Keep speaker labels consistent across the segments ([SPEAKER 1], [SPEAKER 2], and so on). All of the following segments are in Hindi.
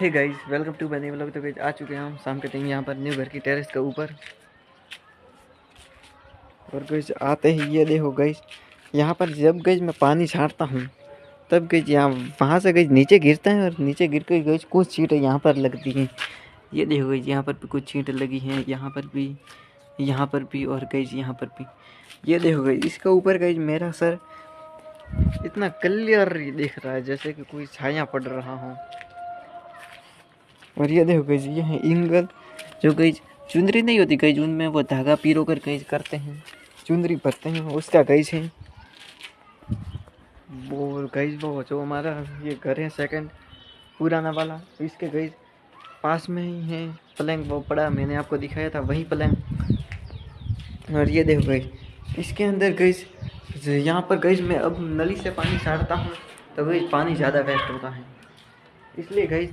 [SPEAKER 1] हे गाइस, वेलकम टू बने व्लॉग। तो गाइस आ चुके हैं हम शाम के टाइम यहाँ पर न्यू घर की टेरेस के ऊपर। और गाइस आते ही ये देखो गाइस, यहाँ पर जब गाइस मैं पानी छाड़ता हूँ तब गाइस यहाँ वहाँ से गाइस नीचे गिरता है और नीचे गिर के गाइस कुछ छींटें यहाँ पर लगती हैं। ये देखो गाइस, यहाँ पर भी कुछ छींटें लगी हैं, यहाँ पर भी और गाइस यहाँ पर भी। ये देखो गाइस, इसके ऊपर गाइस मेरा सर इतना क्लियर दिख रहा है जैसे कि कोई छाया पड़ रहा हो। और ये देखो गाइस, ये है इंगल, जो गाइस चुंदरी नहीं होती गाइस, उनमें वो धागा पिरो कर गाइस करते हैं, चुंदरी भरते हैं, उसका गाइस है वो गाइस। वो जो हमारा ये घर है सेकंड पुराना वाला, इसके गाइस पास में ही है पलंग, वो पड़ा मैंने आपको दिखाया था वही पलंग। और ये देखो गाइस, इसके अंदर गाइस यहाँ पर गाइस मैं अब नली से पानी छाड़ता हूँ तो गाइस पानी ज़्यादा वेस्ट होता है, इसलिए गाइस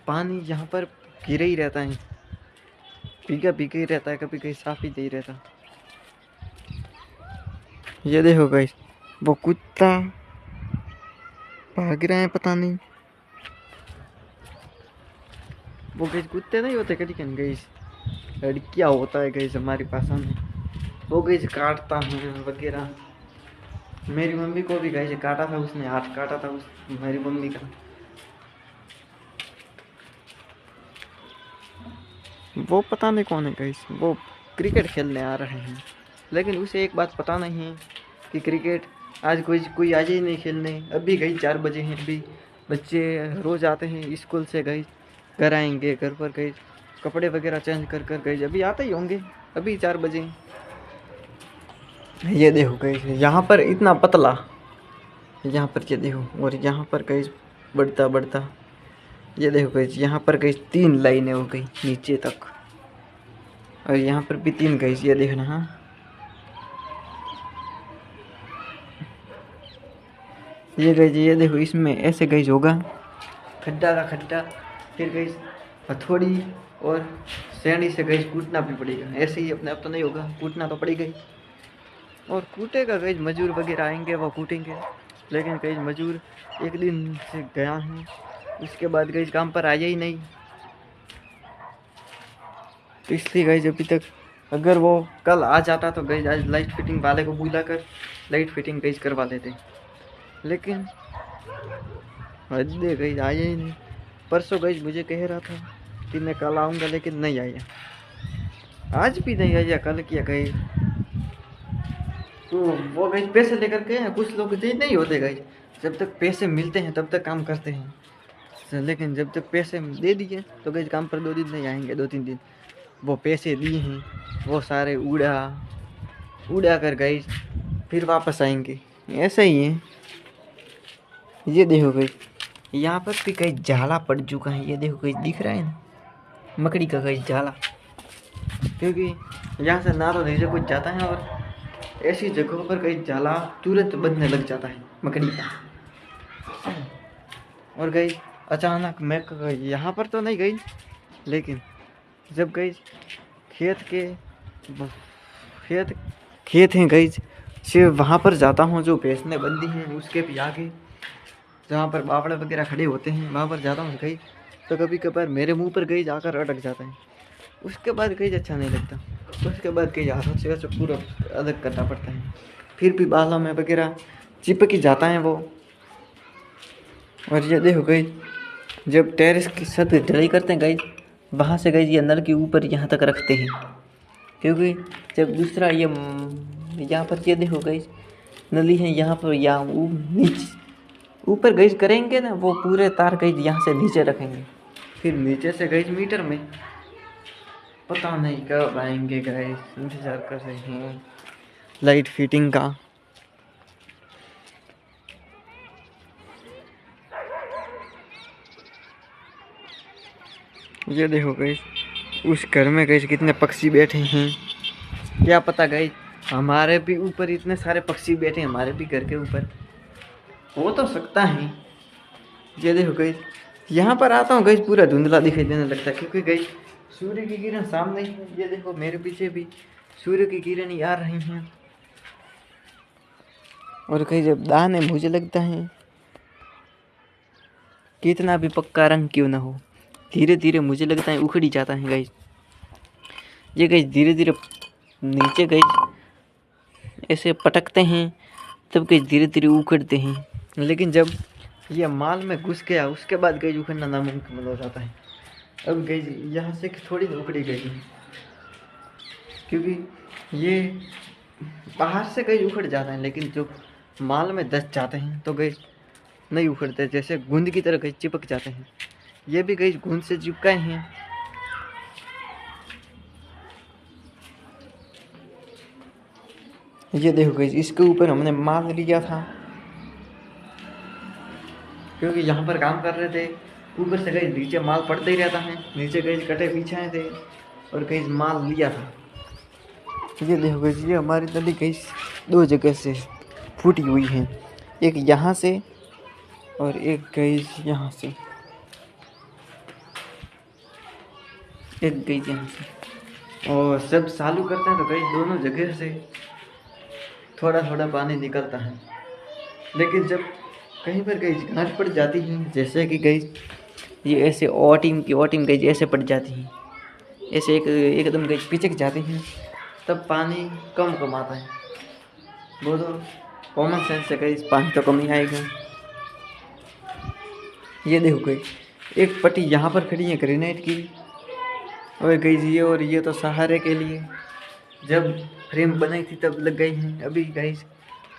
[SPEAKER 1] पानी यहाँ पर गिरा ही रहता है, भीगा भीगा ही रहता है, कभी कहीं साफ ही नहीं रहता। ये देखो गाइस, वो कुत्ता भाग रहा है, पता नहीं वो गाइस कुत्ते नहीं होते कभी कहीं गाइस, लड़कियाँ होता है गाइस हमारे पास में, वो गाइस काटता है वगैरह। मेरी मम्मी को भी गाइस काटा था, उसने हाथ काटा था उस मेरी मम्मी का। वो पता नहीं कौन है गाइस, वो क्रिकेट खेलने आ रहे हैं, लेकिन उसे एक बात पता नहीं है कि क्रिकेट आज कोई आ ही नहीं खेलने। अभी गई 4 बजे हैं, अभी बच्चे रोज़ आते हैं स्कूल से गई, घर आएंगे, घर पर गई कपड़े वगैरह चेंज कर कर गई, अभी आते ही होंगे, अभी 4 बजे। ये देखो गई, यहाँ पर इतना पतला, यहाँ पर ये देखो, और यहाँ पर गई बढ़ता बढ़ता, ये देखो गई, यहाँ पर गई 3 लाइनें हो गई नीचे तक, और यहाँ पर भी 3 गई, ये देखना। हाँ, ये गई, ये देखो, इसमें ऐसे गई होगा, खड्डा का खड्डा, फिर गई हथौड़ी और सैनी से गई कूटना भी पड़ेगा, ऐसे ही अपने आप तो नहीं होगा, कूटना तो पड़ेगा ही। और कूटेगा गई, मजदूर वगैरह आएंगे वो कूटेंगे, लेकिन कई मजदूर एक दिन से गया है, उसके बाद गई काम पर आया ही नहीं, तो इसलिए गई अभी तक। अगर वो कल आ जाता तो गई आज लाइट फिटिंग वाले को बुला कर लाइट फिटिंग गई करवा देते, लेकिन हद गई आया ही नहीं। परसों गई मुझे कह रहा था कि मैं कल आऊँगा, लेकिन नहीं आया, आज भी नहीं आया, कल क्या गई। तो वो गई पैसे लेकर के, कुछ लोग दे नहीं होते गई, जब तक पैसे मिलते हैं तब तक काम करते हैं, लेकिन जब तक पैसे दे दिए तो गई काम पर 2 दिन नहीं आएंगे, 2-3 दिन। वो पैसे दिए हैं वो सारे उड़ा कर गई, फिर वापस आएंगे, ऐसा ही है। ये देखो गई, यहाँ पर भी कहीं जाला पड़ चुका है, ये देखो कहीं दिख रहा है ना, मकड़ी का कहीं जाला, क्योंकि यहाँ से ना तो नीचे कुछ जाता है, और ऐसी जगहों पर कहीं जाला तुरंत बंधने लग जाता है मकड़ी का। और गई अचानक मैं यहाँ पर तो नहीं गई, लेकिन जब गई खेत के खेत खेत हैं गई, सिर्फ वहाँ पर जाता हूँ जो भैंसने बंदी हैं उसके भी आगे, जहाँ पर बावड़े वगैरह खड़े होते हैं वहाँ पर जाता हूँ गई, तो कभी कभार मेरे मुंह पर गई जाकर अटक जाता है, उसके बाद गई अच्छा नहीं लगता, उसके बाद कई हाथों से ऐसे पूरा अलग करना पड़ता है, फिर भी बालों में वगैरह चिपक ही जाता है वो। और ये देखो गई, जब टेरेस की छत ढलाई करते हैं गई, वहाँ से गई ये नल के ऊपर यहाँ तक रखते हैं, क्योंकि जब दूसरा ये यहाँ पर ये देखो गई नली है, यहाँ पर यहाँ नीचे ऊपर गई करेंगे ना, वो पूरे तार गई यहाँ से नीचे रखेंगे, फिर नीचे से गई मीटर में, पता नहीं कब आएंगे गाइस, इंतजार कर रहे हैं लाइट फिटिंग का। ये देखो गाइस, उस घर में गाइस कितने पक्षी बैठे हैं, क्या पता गाइस हमारे भी ऊपर इतने सारे पक्षी बैठे हैं, हमारे भी घर के ऊपर हो तो सकता है। ये देखो गाइस, यहाँ पर आता हूँ गाइस पूरा धुंधला दिखाई देने लगता है, क्योंकि गाइस सूर्य की किरण सामने ही है, ये देखो मेरे पीछे भी सूर्य की किरण ही आ रही हैं, और कहीं जब दाने मुझे लगता है कितना भी पक्का रंग क्यों ना हो, धीरे धीरे मुझे लगता है उखड़ ही जाता है गाइस। ये गाइस धीरे धीरे नीचे गाइस ऐसे पटकते हैं, तब गाइस धीरे धीरे उखड़ते हैं। लेकिन जब ये माल में घुस गया उसके बाद गाइस उखड़ना नामुमकिन हो जाता है। अब गाइस यहाँ से थोड़ी उखड़ी गई है, क्योंकि ये बाहर से गाइस उखड़ जाता है, लेकिन जो माल में दस जाते हैं तो गाइस नहीं उखड़ते, जैसे गूंद की तरह गाइस चिपक जाते हैं। ये भी गाइस गूंद से चिपकाए हैं। ये देखो गाइस, इसके ऊपर हमने माल लिया था, क्योंकि यहाँ पर काम कर रहे थे। ऊपर से गाइस नीचे माल पड़ते ही रहता है, नीचे गाइस कटे बिछाए थे और गाइस माल लिया था। ये देखो गाइस, ये हमारी नदी गाइस दो जगह से फूटी हुई है, एक यहाँ से और एक गाइस यहाँ से, एक गाइस यहाँ से। और सब चालू करते हैं तो गाइस दोनों जगह से थोड़ा थोड़ा पानी निकलता है। लेकिन जब कहीं पर गाइस गांठ पड़ जाती है, जैसे कि गाइस ये ऐसे ओ टीम गाइस ऐसे पड़ जाती है, ऐसे एकदम गाइस पिचक जाती हैं, तब पानी कम आता है। वो तो कॉमन सेंस से गाइस पानी तो कम ही आएगा। ये देखो गाइस, एक पट्टी यहाँ पर खड़ी है ग्रेनाइट की, और गाइस ये तो सहारे के लिए जब फ्रेम बनाई थी तब लग गई हैं। अभी गाइस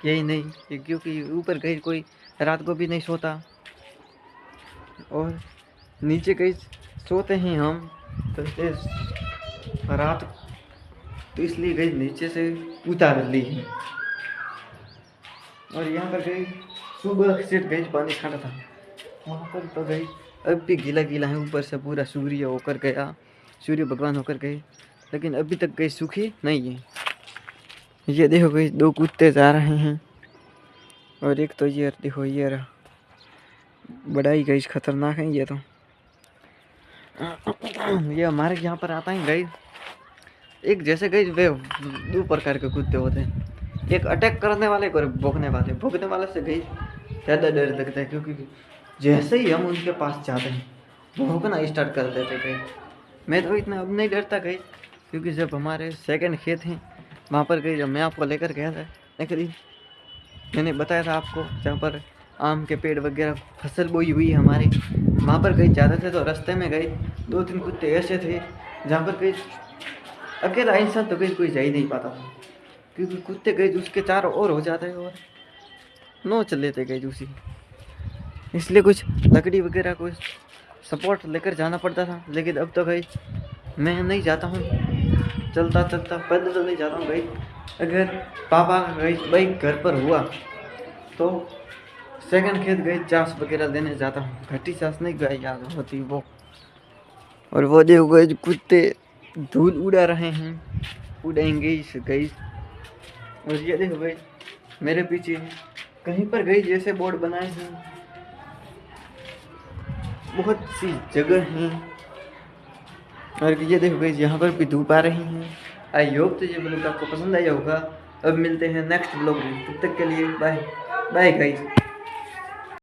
[SPEAKER 1] यही नहीं, क्योंकि ऊपर गाइस कोई रात को भी नहीं सोता और नीचे गाइस सोते हैं हम तो रात, तो इसलिए गाइस नीचे से उतार ली है। और यहाँ पर गाइस सुबह से गाइस पानी खड़ा था वहाँ पर, तो गाइस अब भी गीला गीला है, ऊपर से पूरा सूर्य होकर गया, सूर्य भगवान होकर गए, लेकिन अभी तक गाइस सूखी नहीं है। ये देखो गाइस, दो कुत्ते जा रहे हैं, और एक तो ये देखो ये रहा, बड़ा ही गाइस खतरनाक है ये तो। ये हमारे यहाँ पर आता है गाइस, एक जैसे गाइस वे दो प्रकार के कुत्ते होते हैं, एक अटैक करने वाले और भौंकने वाले। भौंकने वाले से गाइस ज़्यादा डर लगता है, क्योंकि जैसे ही हम उनके पास जाते हैं भौंकना स्टार्ट कर देते गाइस। मैं तो इतना अब नहीं डरता गाइस, क्योंकि जब हमारे सेकंड खेत हैं वहाँ पर गई, जब मैं आपको लेकर गया था एक दिन, मैंने बताया था आपको, जहाँ पर आम के पेड़ वगैरह फसल बोई हुई है हमारी, वहाँ पर गई ज़्यादा थे। तो रास्ते में गई दो तीन कुत्ते ऐसे थे जहाँ पर गई अकेला इंसान तो गई कोई जा ही नहीं पाता था, क्योंकि कुत्ते गई उसके चारों ओर हो जाते हैं और नोच लेते गई उसी। इसलिए कुछ लकड़ी वगैरह कुछ सपोर्ट लेकर जाना पड़ता था। लेकिन अब तो गई मैं नहीं जाता हूँ, चलता पैदल तो नहीं जाता हूँ भाई। अगर पापा भाई घर पर हुआ तो सेकंड खेत गई चास वगैरह देने जाता हूँ, घटी चास नहीं गई याद होती वो। और वो देखो गई कुत्ते धूल उड़ा रहे हैं, उड़ाएंगे इस गई। और ये देखो गई मेरे पीछे कहीं पर गई जैसे बोर्ड बनाए हैं, बहुत सी जगह हैं। और ये देखो गाइस, यहाँ पर भी धूप आ रही है। आई होप तो ये ब्लॉग आपको पसंद आया होगा। अब मिलते हैं नेक्स्ट ब्लॉग में, तब तक के लिए बाय बाय गाइस।